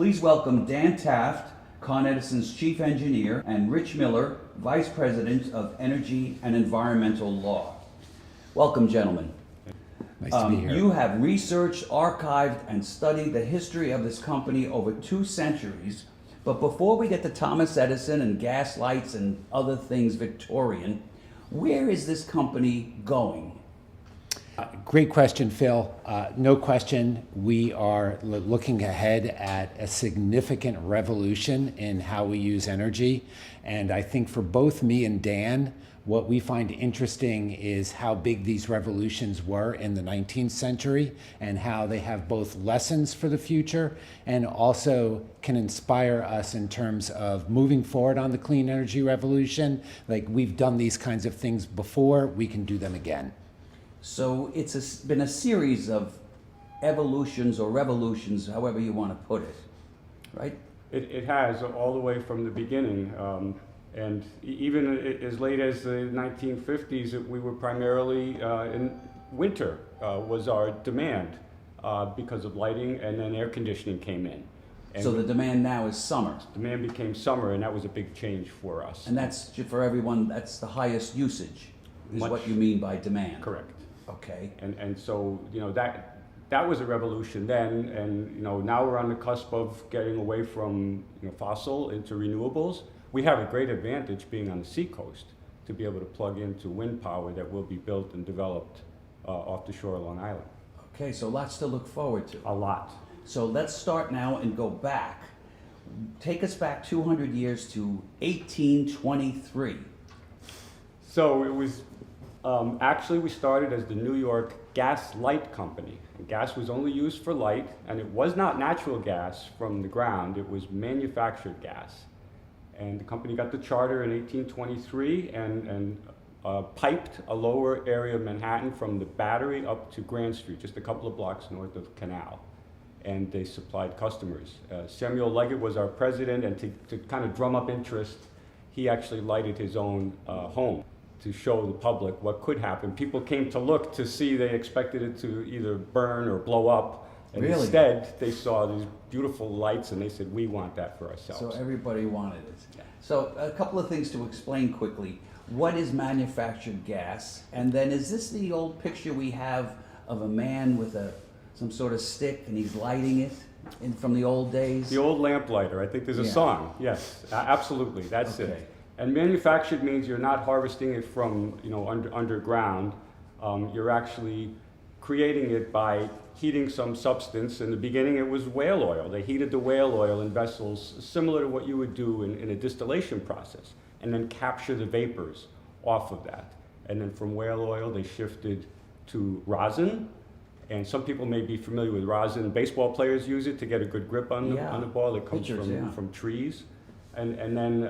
Please welcome Dan Taft, Con Edison's Chief Engineer, and Rich Miller, Vice President of Energy and Environmental Law. Welcome, gentlemen. Nice to be here. You have researched, archived, and studied the history of this company over 2 centuries. But before we get to Thomas Edison and gas lights and other things Victorian, where is this company going? Great question, Phil. No question, we are looking ahead at a significant revolution in how we use energy. And I think for both me and Dan, what we find interesting is how big these revolutions were in the 19th century and how they have both lessons for the future and also can inspire us in terms of moving forward on the clean energy revolution. Like, we've done these kinds of things before, we can do them again. So it's been a series of evolutions or revolutions, however you want to put it, right? It has, all the way from the beginning. And even as late as the 1950s, we were primarily in winter was our demand because of lighting, and then air conditioning came in. And so the demand now is summer. Demand became summer, and that was a big change for us. And that's, for everyone, that's the highest usage, is what you mean by demand. Correct. Okay. And so, that was a revolution then, and now we're on the cusp of getting away from fossil into renewables. We have a great advantage being on the seacoast to be able to plug into wind power that will be built and developed off the shore of Long Island. Okay, so lots to look forward to. A lot. So let's start now and go back. Take us back 200 years to 1823. So it was, actually we started as the New York Gas Light Company. And gas was only used for light, and it was not natural gas from the ground, it was manufactured gas. And the company got the charter in 1823 and piped a lower area of Manhattan from the Battery up to Grand Street, just a couple of blocks north of Canal. And they supplied customers. Samuel Leggett was our president, and to kind of drum up interest, he actually lighted his own home to show the public what could happen. People came to look to see, they expected it to either burn or blow up. And really? Instead, they saw these beautiful lights and they said, we want that for ourselves. So everybody wanted it. Yeah. So a couple of things to explain quickly. What is manufactured gas? And then is this the old picture we have of a man with some sort of stick and he's lighting it from the old days? The old lamplighter. I think there's a song. Yes, absolutely. That's it. And manufactured means you're not harvesting it from underground. You're actually creating it by heating some substance. In the beginning, it was whale oil. They heated the whale oil in vessels similar to what you would do in a distillation process, and then capture the vapors off of that. And then from whale oil, they shifted to rosin. And some people may be familiar with rosin. Baseball players use it to get a good grip on the ball. It comes from trees. And then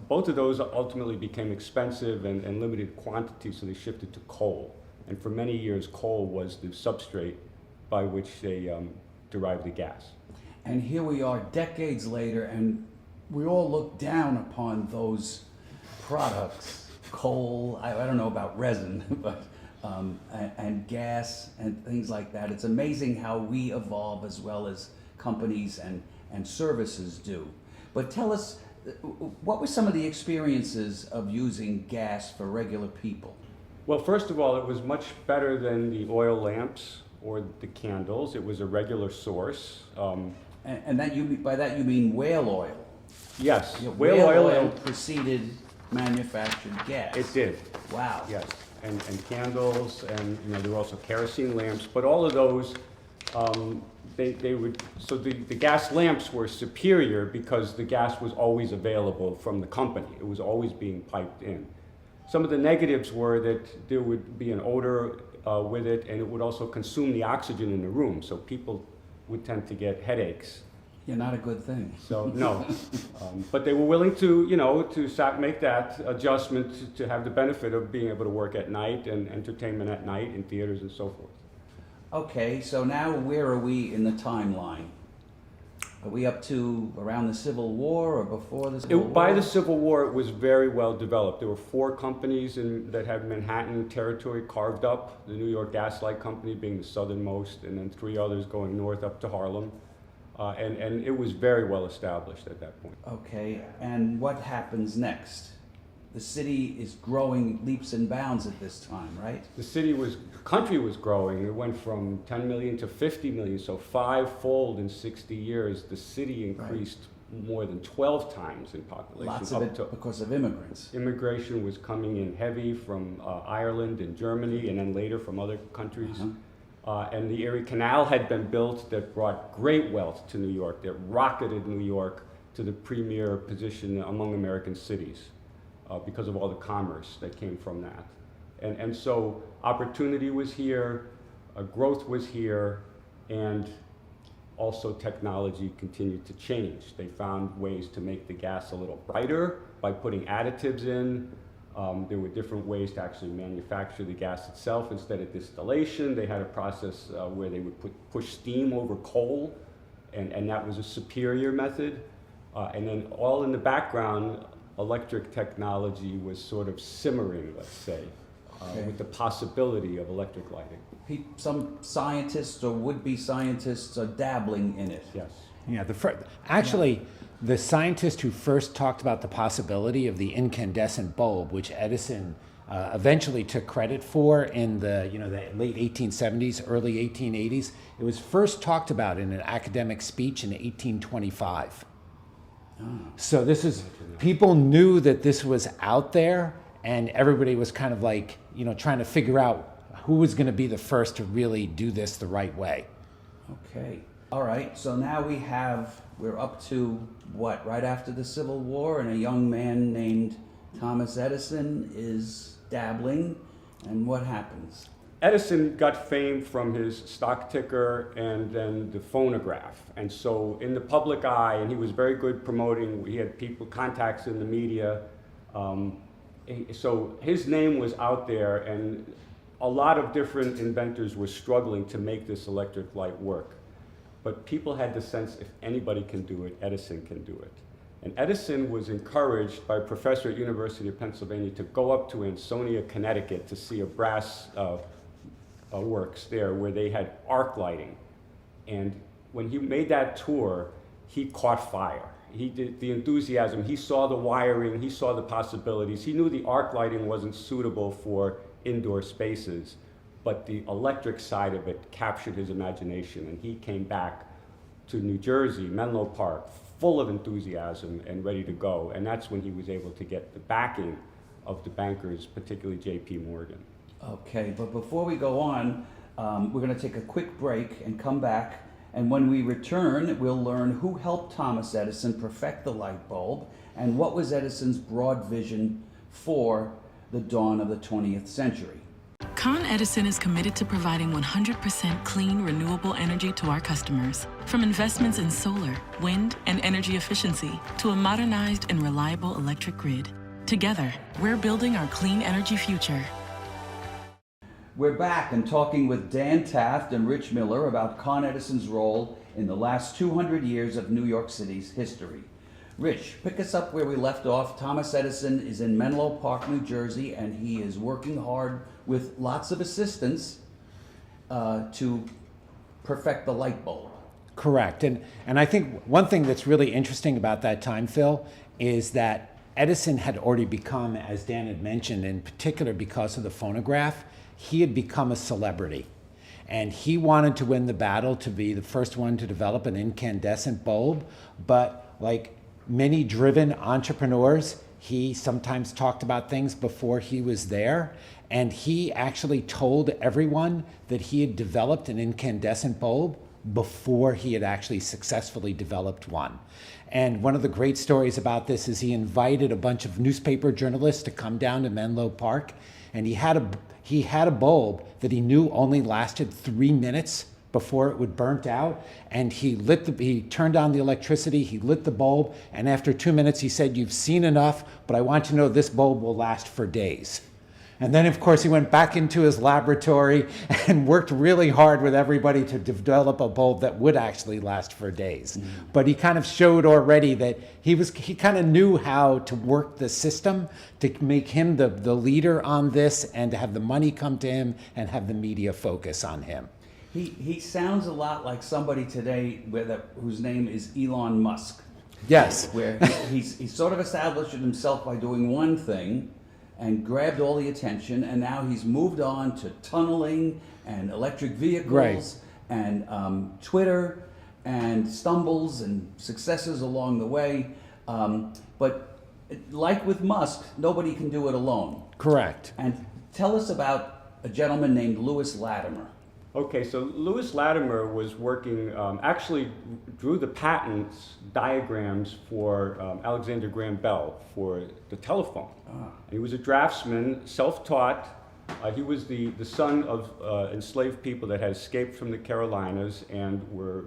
both of those ultimately became expensive and limited quantity, so they shifted to coal. And for many years, coal was the substrate by which they derived the gas. And here we are decades later, and we all look down upon those products, coal, I don't know about resin, but and gas and things like that. It's amazing how we evolve as well as companies and services do. But tell us, what were some of the experiences of using gas for regular people? Well, first of all, it was much better than the oil lamps or the candles. It was a regular source. And that by that you mean whale oil? Yes, Yeah, whale oil preceded manufactured gas. It did. Wow. Yes, and candles, and there were also kerosene lamps, but all of those, they would, so the gas lamps were superior because the gas was always available from the company. It was always being piped in. Some of the negatives were that there would be an odor with it, and it would also consume the oxygen in the room, so people would tend to get headaches. Yeah, not a good thing. So, no. But they were willing to, to make that adjustment to have the benefit of being able to work at night and entertainment at night in theaters and so forth. Okay, so now where are we in the timeline? Are we up to around the Civil War or before the Civil War? By the Civil War, it was very well developed. There were 4 companies that had Manhattan territory carved up, the New York Gas Light Company being the southernmost, and then 3 others going north up to Harlem. and it was very well established at that point. Okay, and what happens next? The city is growing leaps and bounds at this time, right? The country was growing. It went from 10 million to 50 million, so five-fold in 60 years. The city increased more than 12 times in population. Lots of it because of immigrants. Immigration was coming in heavy from Ireland and Germany, and then later from other countries. And the Erie Canal had been built that brought great wealth to New York, that rocketed New York to the premier position among American cities because of all the commerce that came from that. And so opportunity was here, growth was here, and also technology continued to change. They found ways to make the gas a little brighter by putting additives in. There were different ways to actually manufacture the gas itself instead of distillation. They had a process where they would push steam over coal, and that was a superior method. And then all in the background, electric technology was sort of simmering, let's say, with the possibility of electric lighting. Some scientists or would-be scientists are dabbling in it. Yes. Yeah, the scientist who first talked about the possibility of the incandescent bulb, which Edison eventually took credit for in the late 1870s, early 1880s, it was first talked about in an academic speech in 1825. So people knew that this was out there, and everybody was kind of like, trying to figure out who was going to be the first to really do this the right way. Okay. All right. So now we're up to what? Right after the Civil War, and a young man named Thomas Edison is dabbling. And what happens? Edison got fame from his stock ticker and then the phonograph. And so in the public eye, and he was very good promoting, he had contacts in the media. So his name was out there, and a lot of different inventors were struggling to make this electric light work. But people had the sense, if anybody can do it, Edison can do it. And Edison was encouraged by a professor at University of Pennsylvania to go up to Ansonia, Connecticut to see a brass works there where they had arc lighting. And when he made that tour, he caught fire. He did the enthusiasm, he saw the wiring, he saw the possibilities. He knew the arc lighting wasn't suitable for indoor spaces, but the electric side of it captured his imagination, and he came back to New Jersey, Menlo Park, full of enthusiasm and ready to go. And that's when he was able to get the backing of the bankers, particularly J.P. Morgan. Okay, but before we go on, we're going to take a quick break and come back. And when we return, we'll learn who helped Thomas Edison perfect the light bulb and what was Edison's broad vision for the dawn of the 20th century. Con Edison is committed to providing 100% clean, renewable energy to our customers. From investments in solar, wind, and energy efficiency to a modernized and reliable electric grid. Together, we're building our clean energy future. We're back and talking with Dan Taft and Rich Miller about Con Edison's role in the last 200 years of New York City's history. Rich, pick us up where we left off. Thomas Edison is in Menlo Park, New Jersey, and he is working hard with lots of assistance to perfect the light bulb. Correct. And I think one thing that's really interesting about that time, Phil, is that Edison had already become, as Dan had mentioned, in particular because of the phonograph, he had become a celebrity. And he wanted to win the battle to be the first one to develop an incandescent bulb. But like many driven entrepreneurs, he sometimes talked about things before he was there. And he actually told everyone that he had developed an incandescent bulb before he had actually successfully developed one. And one of the great stories about this is he invited a bunch of newspaper journalists to come down to Menlo Park, and he had a bulb that he knew only lasted 3 minutes before it would burnt out, and he turned on the electricity, he lit the bulb, and after 2 minutes he said, "You've seen enough, but I want you to know this bulb will last for days." And then, of course, he went back into his laboratory and worked really hard with everybody to develop a bulb that would actually last for days. Mm-hmm. But he kind of showed already that he kind of knew how to work the system to make him the leader on this and to have the money come to him and have the media focus on him. He sounds a lot like somebody today whose name is Elon Musk. Yes. Where he sort of established himself by doing one thing and grabbed all the attention, and now he's moved on to tunneling and electric vehicles Right. and Twitter and stumbles and successes along the way. But like with Musk, nobody can do it alone. Correct. And tell us about a gentleman named Lewis Latimer. Okay, so Lewis Latimer was working, actually drew the patents diagrams for Alexander Graham Bell for the telephone. He was a draftsman, self-taught. He was the son of enslaved people that had escaped from the Carolinas and were,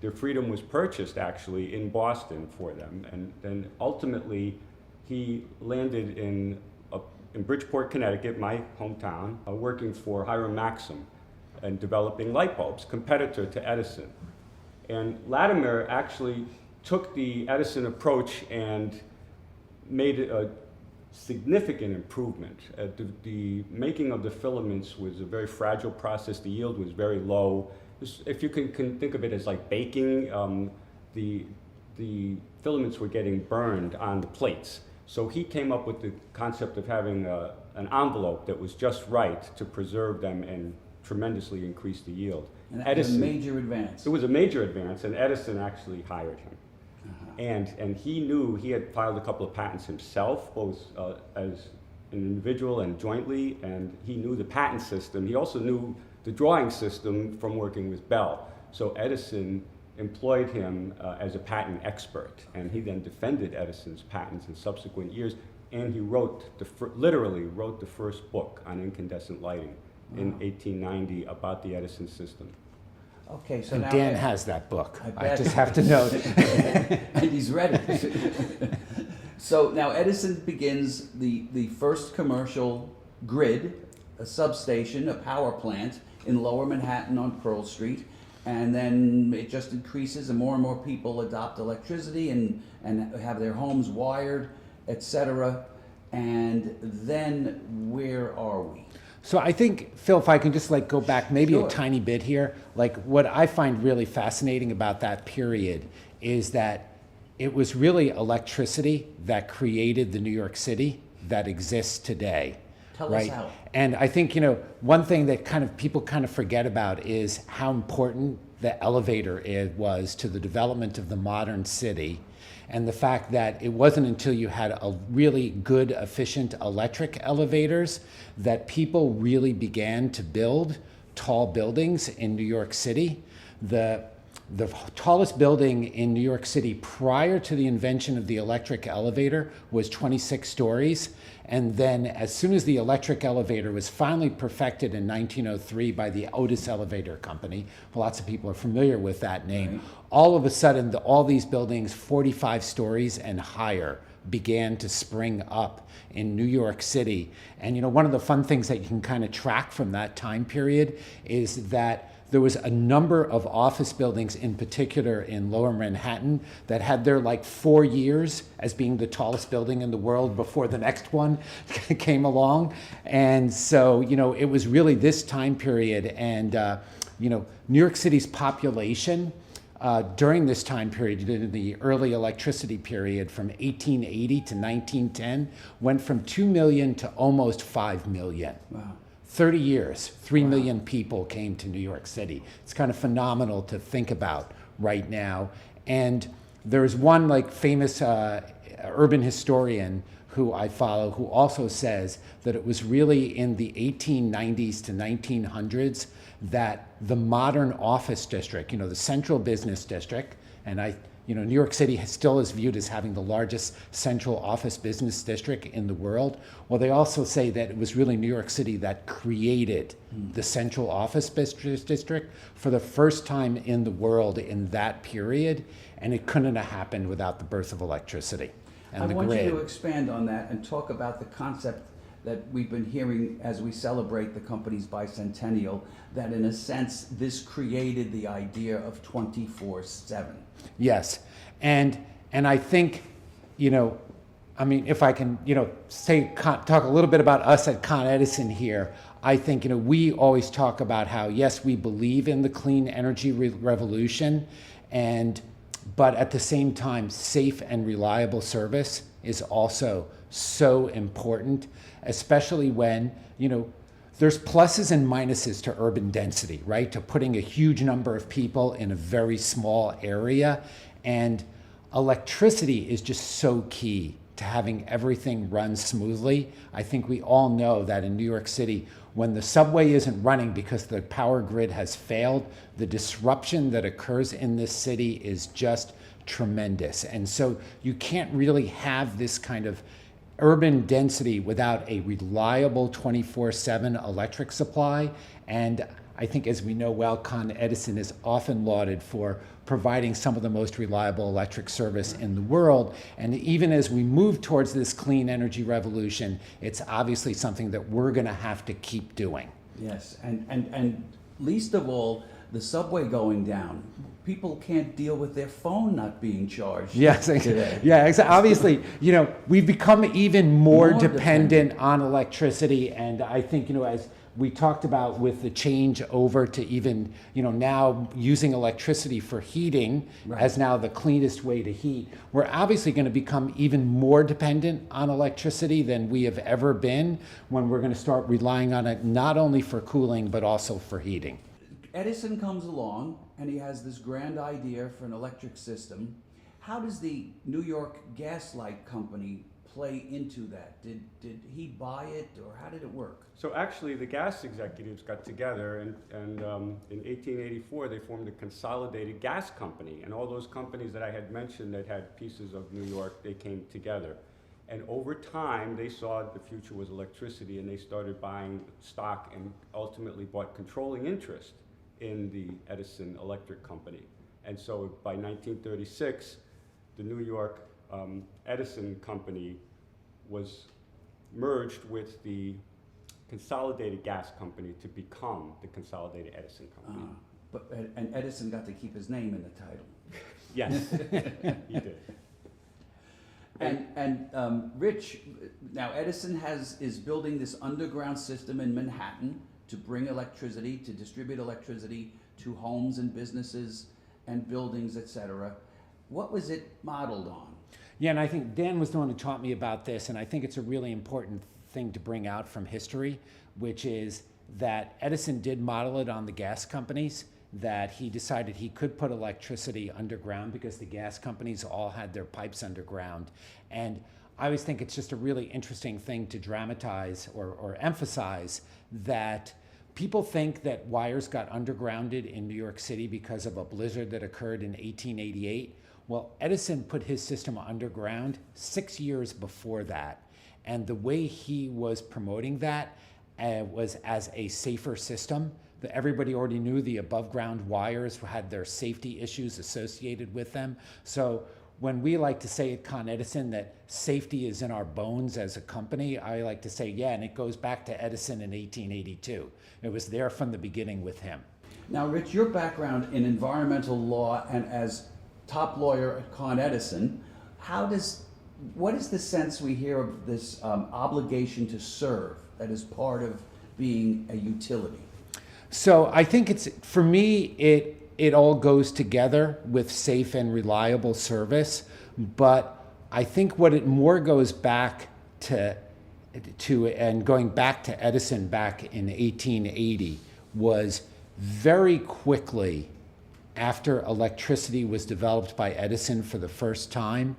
their freedom was purchased actually in Boston for them. And then ultimately he landed in Bridgeport, Connecticut, my hometown, working for Hiram Maxim and developing light bulbs, competitor to Edison. And Latimer actually took the Edison approach and made it a significant improvement. The making of the filaments was a very fragile process. The yield was very low. If you can think of it as like baking, the filaments were getting burned on the plates. So he came up with the concept of having an envelope that was just right to preserve them and tremendously increase the yield. And that was a major advance. It was a major advance, and Edison actually hired him. And he knew, he had filed a couple of patents himself, both as an individual and jointly, and he knew the patent system. He also knew the drawing system from working with Bell. So Edison employed him as a patent expert, and he then defended Edison's patents in subsequent years, and he wrote literally wrote the first book on incandescent lighting in 1890 about the Edison system. Okay, so And now Dan has that book. I bet. just have to note. And he's ready. So now Edison begins the first commercial grid, a substation, a power plant in Lower Manhattan on Pearl Street, and then it just increases and more people adopt electricity and have their homes wired, etc. And then where are we? So I think, Phil, if I can just go back maybe Sure. a tiny bit here, what I find really fascinating about that period is that it was really electricity that created the New York City that exists today. Tell us how. And I think, one thing that people forget about is how important the elevator was to the development of the modern city. And the fact that it wasn't until you had a really good, efficient electric elevators that people really began to build tall buildings in New York City. The tallest building in New York City prior to the invention of the electric elevator was 26 stories. And then as soon as the electric elevator was finally perfected in 1903 by the Otis Elevator Company, lots of people are familiar with that name, right. All of a sudden all these buildings 45 stories and higher began to spring up in New York City. And one of the fun things that you can track from that time period is that there was a number of office buildings in particular in Lower Manhattan that had their 4 years as being the tallest building in the world before the next one came along. And so, it was really this time period. And, New York City's population during this time period, in the early electricity period from 1880 to 1910, went from 2 million to almost 5 million. Wow. 30 years, 3 million people came to New York City. It's kind of phenomenal to think about right now. And there's one famous urban historian who I follow who also says that it was really in the 1890s to 1900s that the modern office district, the central business district, and New York City still is viewed as having the largest central office business district in the world. Well, they also say that it was really New York City that created the central office business district for the first time in the world in that period, and it couldn't have happened without the birth of electricity and the grid. I want you to expand on that and talk about the concept that we've been hearing as we celebrate the company's bicentennial, that in a sense this created the idea of 24/7. Yes, and I think, if I can, talk a little bit about us at Con Edison here. I think, we always talk about how, yes, we believe in the clean energy revolution, but at the same time, safe and reliable service is also so important, especially when, there's pluses and minuses to urban density, right? To putting a huge number of people in a very small area. And electricity is just so key to having everything run smoothly. I think we all know that in New York City, when the subway isn't running because the power grid has failed, the disruption that occurs in this city is just tremendous. And so you can't really have this kind of urban density without a reliable 24/7 electric supply. And I think, as we know well, Con Edison is often lauded for providing some of the most reliable electric service in the world. And even as we move towards this clean energy revolution, it's obviously something that we're going to have to keep doing. Yes, and least of all, the subway going down. People can't deal with their phone not being charged. Yes, today. yeah, exactly. Obviously, we've become even more dependent on electricity, and I think, as we talked about with the change over to even, now using electricity for heating as now the cleanest way to heat, we're obviously going to become even more dependent on electricity than we have ever been when we're going to start relying on it not only for cooling but also for heating. Edison comes along and he has this grand idea for an electric system. How does the New York Gas Light Company play into that? Did he buy it, or how did it work? So actually, the gas executives got together, and in 1884 they formed a consolidated gas company, and all those companies that I had mentioned that had pieces of New York, they came together. And over time, they saw the future was electricity, and they started buying stock and ultimately bought controlling interest in the Edison Electric Company. And so by 1936, the New York Edison Company was merged with the Consolidated Gas Company to become the Consolidated Edison Company. And Edison got to keep his name in the title. Yes, he did. And Rich, now Edison is building this underground system in Manhattan to bring electricity, to distribute electricity to homes and businesses and buildings, etc. What was it modeled on? Yeah, and I think Dan was the one who taught me about this, and I think it's a really important thing to bring out from history, which is that Edison did model it on the gas companies, that he decided he could put electricity underground because the gas companies all had their pipes underground. And I always think it's just a really interesting thing to dramatize or emphasize that people think that wires got undergrounded in New York City because of a blizzard that occurred in 1888. Well, Edison put his system underground 6 years before that. And the way he was promoting that was as a safer system. That everybody already knew the above ground wires had their safety issues associated with them. So when we like to say at Con Edison that safety is in our bones as a company, I like to say, yeah, and it goes back to Edison in 1882. It was there from the beginning with him. Now, Rich, your background in environmental law and as top lawyer at Con Edison, what is the sense we hear of this obligation to serve that is part of being a utility? So I think for me, it all goes together with safe and reliable service. But I think what it more goes back to and going back to Edison back in 1880 was very quickly after electricity was developed by Edison for the first time,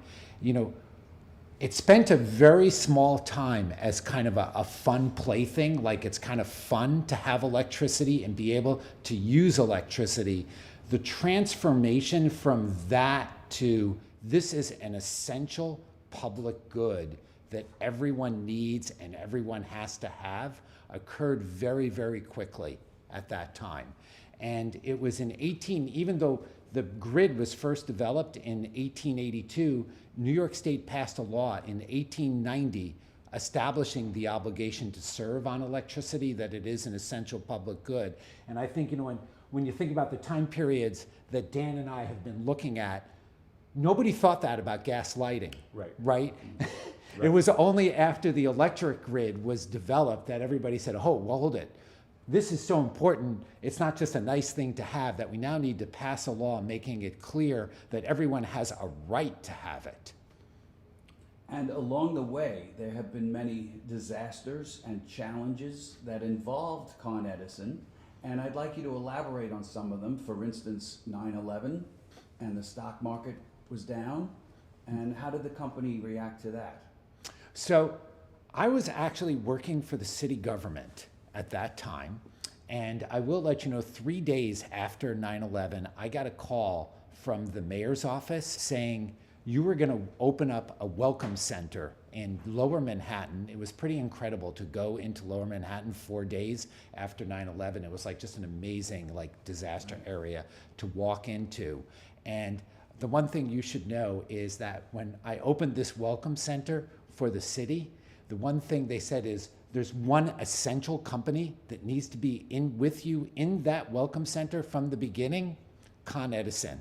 it spent a very small time as kind of a fun plaything, like it's kind of fun to have electricity and be able to use electricity. The transformation from that to this is an essential public good that everyone needs and everyone has to have occurred very, very quickly at that time. And it was even though the grid was first developed in 1882, New York State passed a law in 1890 establishing the obligation to serve on electricity, that it is an essential public good. And I think, when you think about the time periods that Dan and I have been looking at, nobody thought that about gas lighting, right? It was only after the electric grid was developed that everybody said, oh, well, hold it. This is so important. It's not just a nice thing to have, that we now need to pass a law making it clear that everyone has a right to have it. And along the way, there have been many disasters and challenges that involved Con Edison. And I'd like you to elaborate on some of them. For instance, 9/11, and the stock market was down. And how did the company react to that? So I was actually working for the city government at that time. And I will let you know, 3 days after 9/11, I got a call from the mayor's office saying, you were going to open up a welcome center in Lower Manhattan. It was pretty incredible to go into Lower Manhattan 4 days after 9/11. It was like just an amazing disaster area to walk into. And the one thing you should know is that when I opened this welcome center for the city, the one thing they said is there's one essential company that needs to be in with you in that welcome center from the beginning, Con Edison.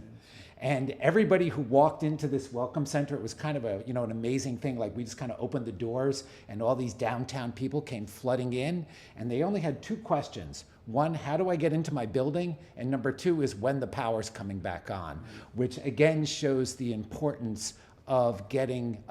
And everybody who walked into this welcome center, it was kind of an amazing thing. Like, we just kind of opened the doors and all these downtown people came flooding in, and they only had 2 questions. One, how do I get into my building? And number 2 is when the power's coming back on, which again shows the importance of getting,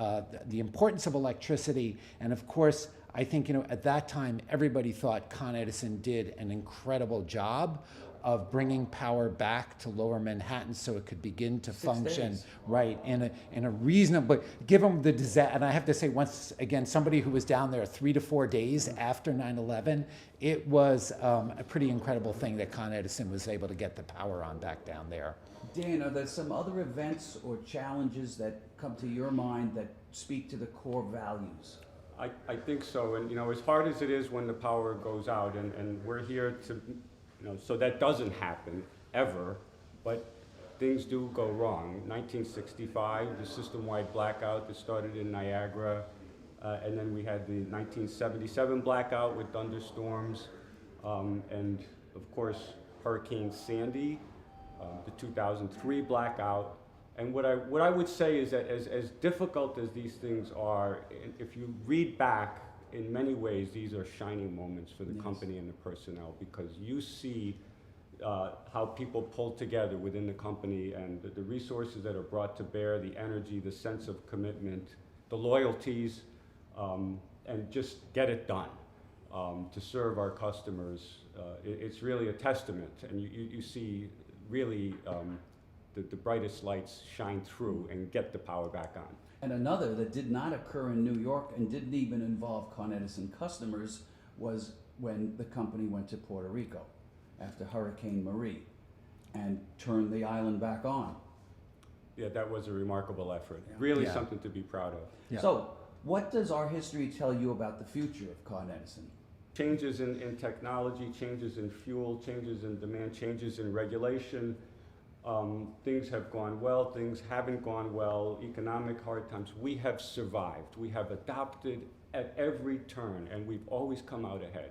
the importance of electricity. And of course, I think, at that time, everybody thought Con Edison did an incredible job of bringing power back to Lower Manhattan so it could begin to 6 function days. right in a reasonable, given the disaster. And I have to say, once again, somebody who was down there 3 to 4 days after 9/11, it was a pretty incredible thing that Con Edison was able to get the power on back down there. Dan, are there some other events or challenges that come to your mind that speak to the core values? I think so, and as hard as it is when the power goes out, and we're here to, so that doesn't happen ever, but things do go wrong. 1965, the system-wide blackout that started in Niagara, and then we had the 1977 blackout with thunderstorms, and of course Hurricane Sandy, the 2003 blackout. And what I would say is that as difficult as these things are, if you read back, in many ways, these are shining moments for the company and the personnel, because you see how people pull together within the company, and the resources that are brought to bear, the energy, the sense of commitment, the loyalties, and just get it done to serve our customers. It's really a testament, and you see really the brightest lights shine through and get the power back on. And another that did not occur in New York and didn't even involve Con Edison customers was when the company went to Puerto Rico after Hurricane Marie and turned the island back on. Yeah, that was a remarkable effort. Really Yeah. something to be proud of. Yeah. So, what does our history tell you about the future of Con Edison? Changes in technology, changes in fuel, changes in demand, changes in regulation. Things have gone well, things haven't gone well, economic hard times. We have survived. We have adapted at every turn, and we've always come out ahead.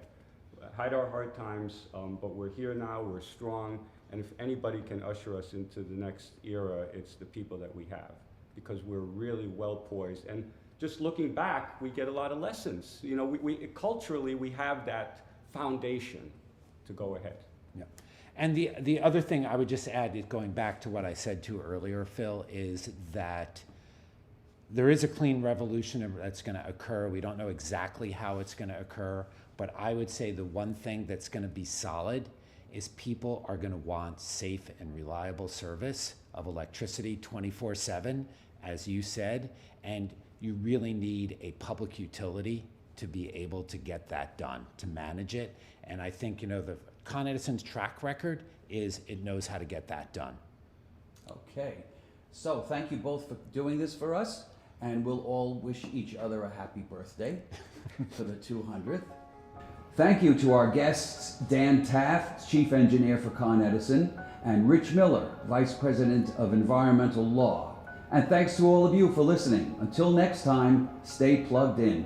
Had our hard times, but we're here now, we're strong, and if anybody can usher us into the next era, it's the people that we have, because we're really well poised. And just looking back, we get a lot of lessons. We culturally, we have that foundation to go ahead. Yeah. And the other thing I would just add, is going back to what I said to earlier, Phil, is that there is a clean revolution that's going to occur. We don't know exactly how it's going to occur, but I would say the one thing that's going to be solid is people are going to want safe and reliable service of electricity 24/7, as you said, and you really need a public utility to be able to get that done, to manage it. And I think, the Con Edison's track record is it knows how to get that done. Okay, so thank you both for doing this for us, and we'll all wish each other a happy birthday for the 200th. Thank you to our guests, Dan Taft, Chief Engineer for Con Edison, and Rich Miller, Vice President of Environmental Law. And thanks to all of you for listening. Until next time, stay plugged in.